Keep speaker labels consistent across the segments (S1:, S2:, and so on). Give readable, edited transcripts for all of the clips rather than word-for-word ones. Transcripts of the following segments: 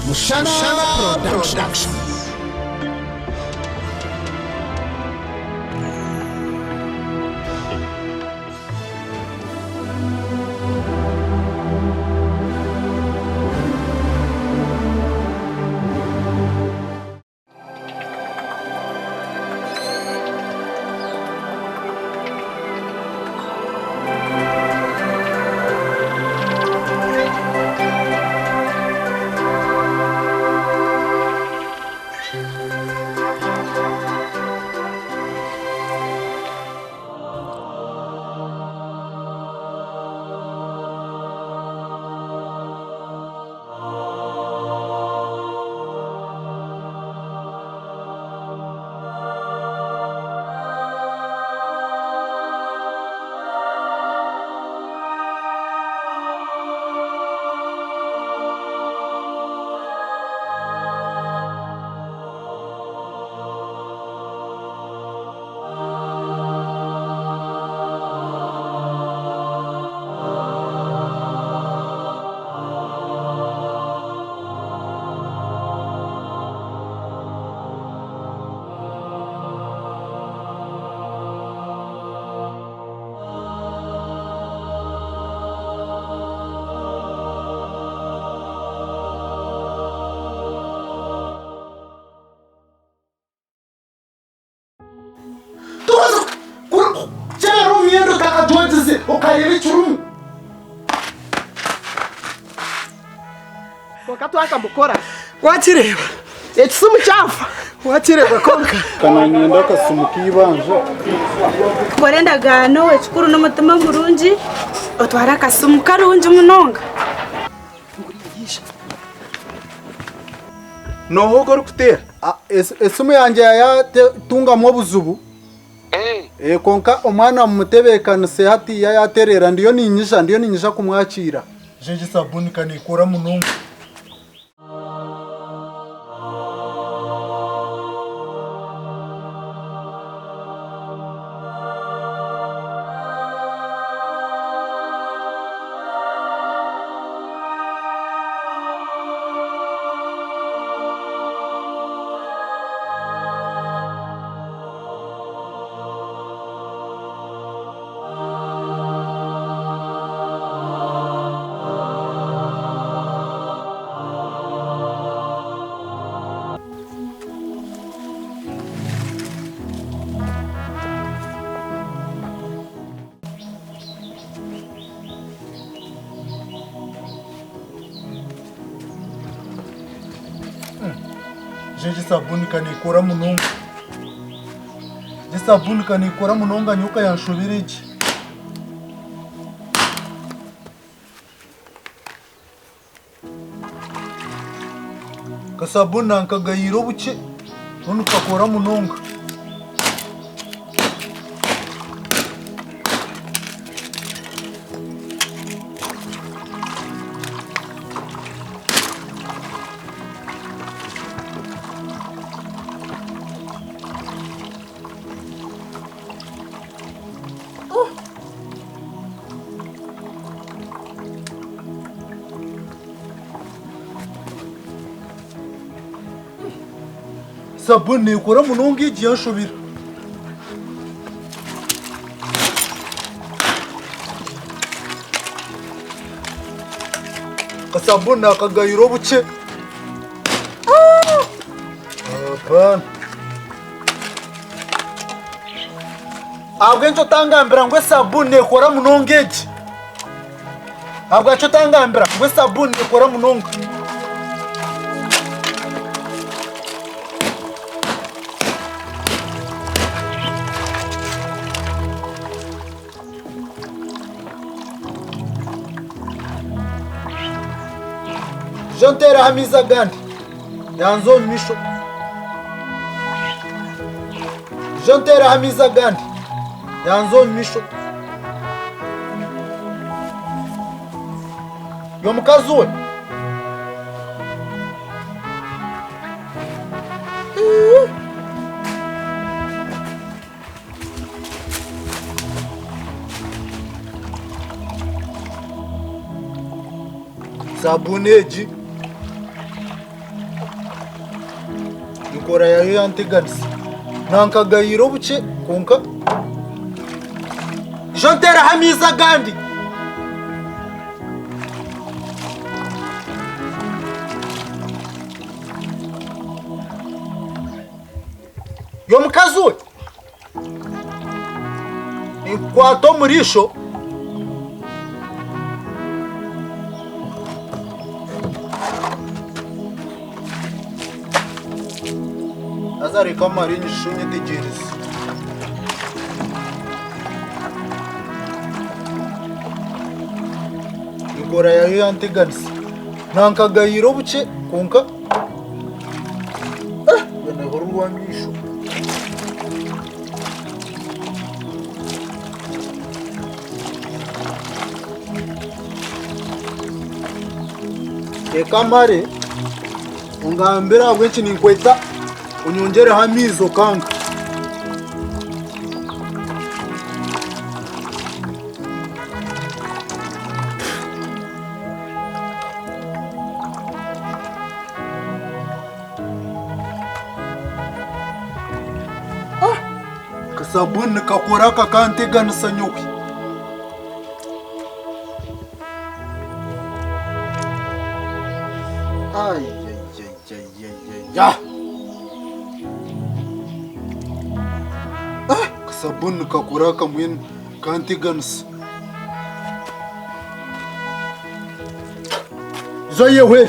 S1: Mushana Production.
S2: Wakati akambukora watireba ekisumu kyafa watireba konka
S3: kana ngenda kasumu kibanje
S4: borenda gano ekikuru n'umutima murungi otwara akasumu karungi munonga
S3: nohogo rukutera esumu yanje yatungamo obuzubu konka omwana mumutebekanise hati yaterera ndiyo ninyisha kumwakira jeje sabuni kanikura munonga jeje sabuni kanikura munonga sabuni kanikura munonga nyoka yanshubiriki kasabuni nankagayiro buke none kakora munonga sabuni ikora munonga igiye nshubira kasabuni akagayiro buke apana abwe nco tangambira ngwe sabuni ikora munonga igi abwe nco tangambira ngwe sabuni ikora munonga Jontera hamiza gandi yanzo misho Jontera hamiza gandi yanzo misho yomukazi we sabuni eji nikora yayo yanteganisa nankagayiro buke konka jo ntera hamiza gandi yo mukazi we ikwato murisho azari kamari nyishunye tegereza ikora yayo yanteganisa nankagayiro buke konka bene horo rwamisho kamare ungambira bwenshi ninkweta unyongere hamizo kanga kasabuni kakoraka kanteganisa nyoki ya kasabuni kakoraka mwene kanteganisa zoyewe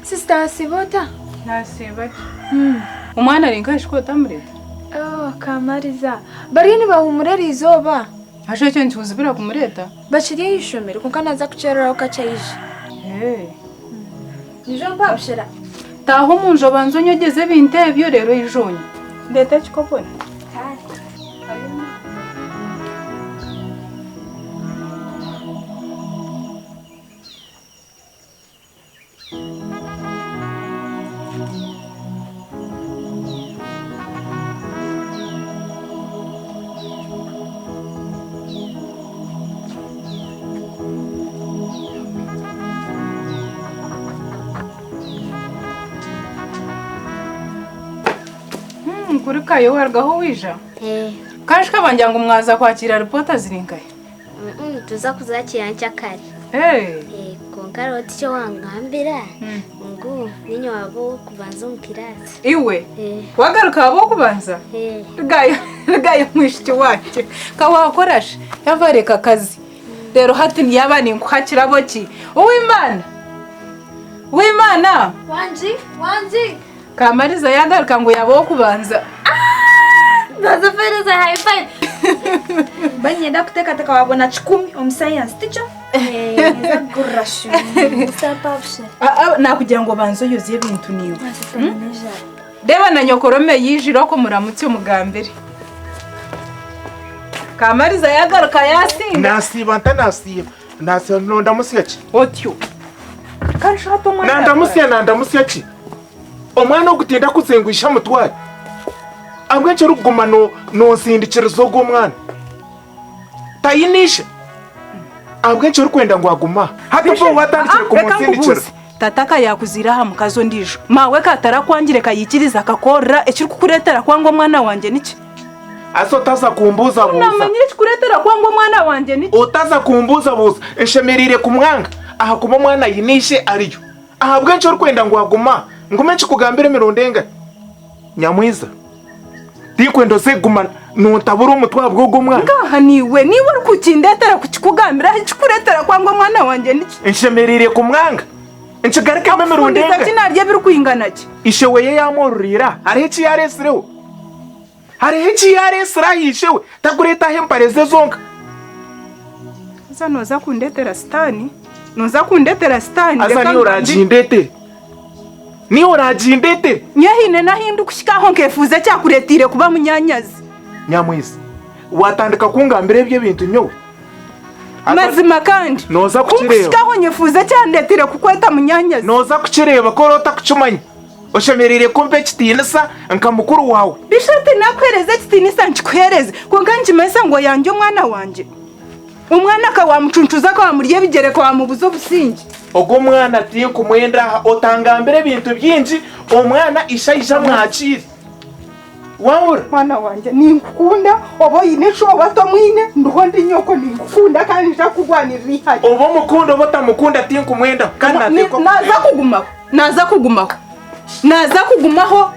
S5: Sister Sibota?
S6: Nasibaki. Omwana arinkaje ko tamureta.
S5: Oh, Kamariza. Barini bahumurera izoba.
S6: Asho cyo ntuzibira kumureta.
S5: Bachiriye yishomera kuko naza kucerera ukacayije. Nijo mpabshira.
S6: Taho munjo banzo nyogeze bintebyo rero ijonye. Ndeta chikopone. mukuru kayo wargaho wija kashika banjya ngo mwaza kwakira reporter ziringaye
S7: tuza kuzakira ncyakare konkaroti cyo wangambira ngo ninyo wabo kubanza umukirasi
S6: iwe wagaruka abo kubanza gayo mwishiki wake kawakorashe yavareka kazi rero hati ntiyabani nkwakira boki uwimana
S5: wanji
S6: Kamariza yagaruka ngo yabo kubanza
S5: baza fereza high five banyenda kutekateka wabona 10 omuscience ticho ngurashu sapapshe
S6: nakugira ngo banzo yuziye ibintu niwe deba na nyokorome yijiro ko muramutse umugambere Kamariza yagaruka yasinda
S1: nasiba ndamusiya ki
S6: otyo kanshato mwana
S1: ndamusiya ki omwana ogutinda kuzenguisha mutwari abwenche ruguma no sindikirizo g'omwana tayinisha abwenche rukwenda ngo aguma hatupo watandikire ku musindikiro
S6: tataka yakuzira ha mukazo ndijo mawe katara kwangire kayikiriza akakora ekiri kukuretera kwango omwana wanje niki
S1: aso taza kumbuza buza
S6: namanyire kukuretera kwango omwana wanje niki
S1: utaza kumbuza buza enshemerire kumwanga aha kuma mwana yinishe ariyo aha bwenche rukwenda ngo aguma ngume nchikugambire mirondenga nyamwiza tikwendo seguma nontabura umutwa bwo mwana
S6: ngaha niwe rukukindetera kukigambira ikikuretera kwango mwana wanje niki
S1: enshemerire kumwanga enchigarika me mirondenga
S6: kinarye biri kwingana ki
S1: isheweye yamorurira hariho ikiyaresireho hariho ikiyaresireho yishewe takureta hempareze zonka
S6: asa noza kundetera stani
S1: asa niyo urajindete
S6: nyahine nahindu kushikaho nkefuza cyakuretire kuba munyanyazi
S1: nyamwiza watandika kungambira ibyo bintu nyowe
S6: mazima kandi
S1: noza kukireba
S6: kushikaho nyefuza cyandetire kukweta munyanyazi
S1: noza kukireba ko rota kucumanya oshemerire kumbe kitinisa nkamukuru wawe
S6: bishate nakwereze kitinisa nkikwereze ko nganje mesa ngo yanje umwana wanje umwana ka wamucuncuza ko wamuriye bigereko wamubuzo busingi
S1: ogo mwana ati kumwenda otangambire bintu byinji omwana ishayija mwakiri wabura
S6: mwana wanje ninkukunda obo yinesho bato mwine nduho ndi nyoko ninkukunda kandi ntakugwanira ihaje
S1: obo mukunda obo tamukunda ati kumwenda kandi nateko
S6: naza kugumaho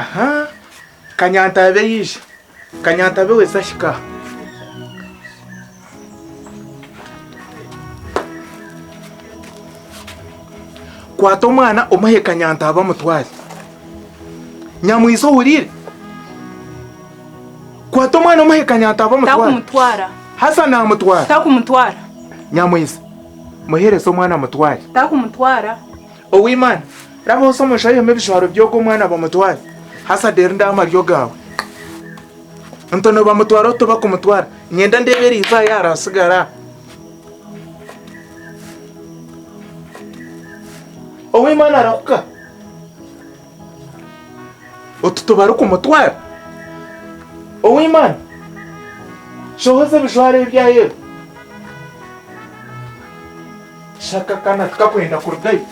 S1: aha kanyantabe yije kanyantabe wese ashika kwata omwana omuhe kanyantabe amutware nyamwiza urire kwata omwana omuhe kanyantabe amutware
S6: takumutwara
S1: hasa namutwara
S6: takumutwara
S1: nyamwiza muhereze omwana amutware
S6: takumutwara
S1: owimana raba usomushaye mebishwaro byogo mwana bamutware hasa deri ndamaryo gawe ntono bamutwara to bakumutwara nyenda ndeberi iza yarasigara owimana arakuka otutubaru kumutwara owimana shohoze bishware byaye shaka kana tukakwenda kurugayo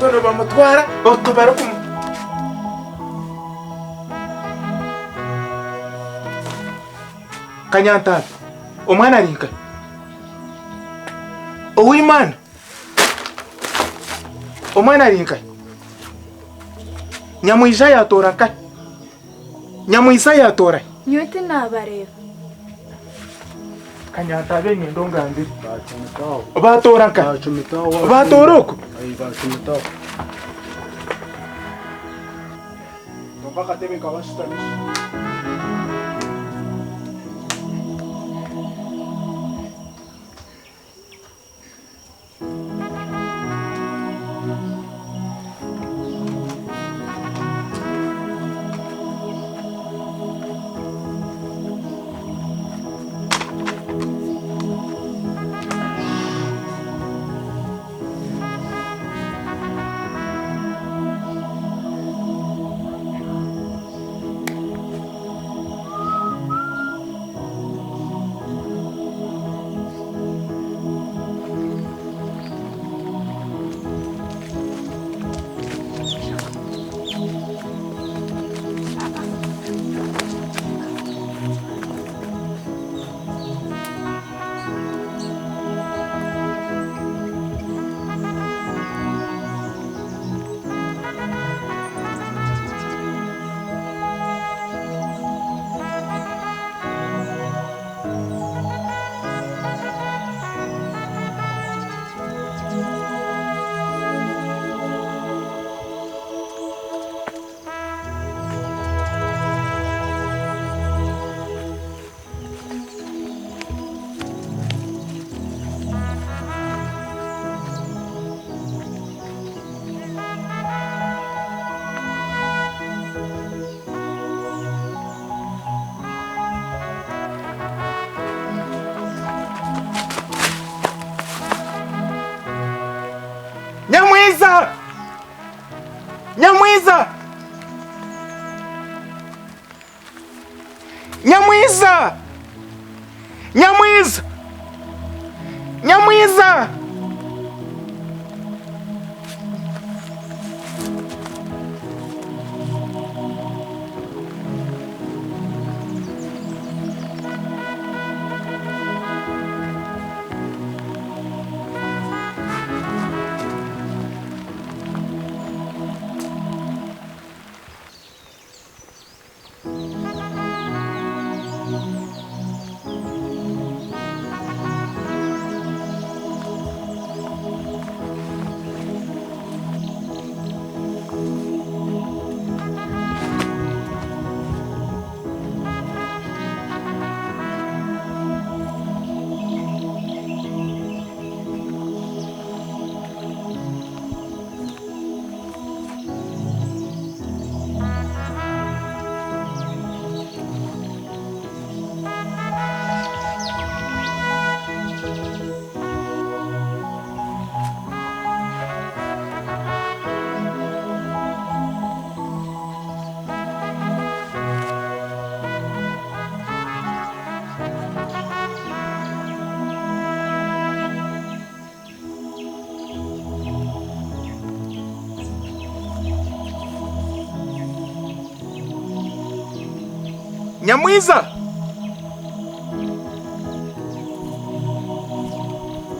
S1: abantu bamutwara batubara ku Kanyantara omwana arinka Uwimana omwana arinka Nyamwija yatora ka Nyamwisa yatora
S5: nyote nabareba
S1: Kanyantara nyendo ngambiri batora ka batoroko
S3: mpaka tebe kabashitanisha
S1: Nyamwiza Nyamwiza Nyamwiza Nyamwiza Nyamwiza Nyamwiza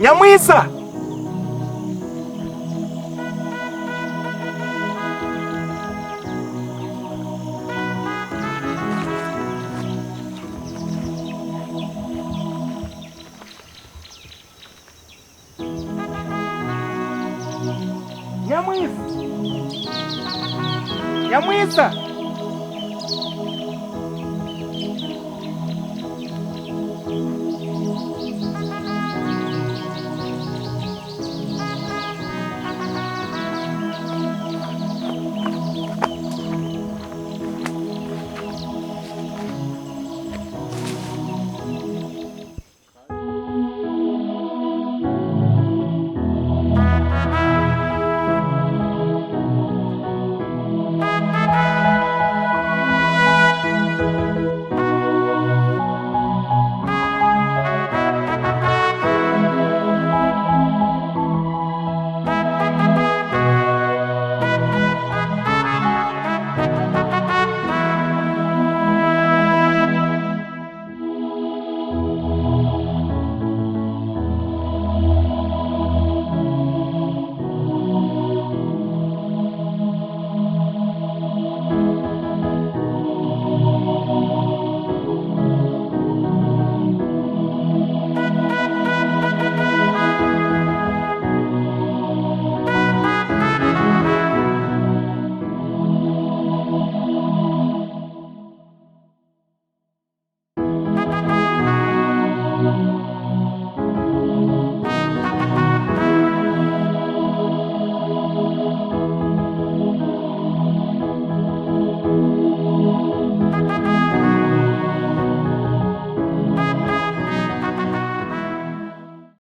S1: Nyamwiza Nyamwiza Nyamwiza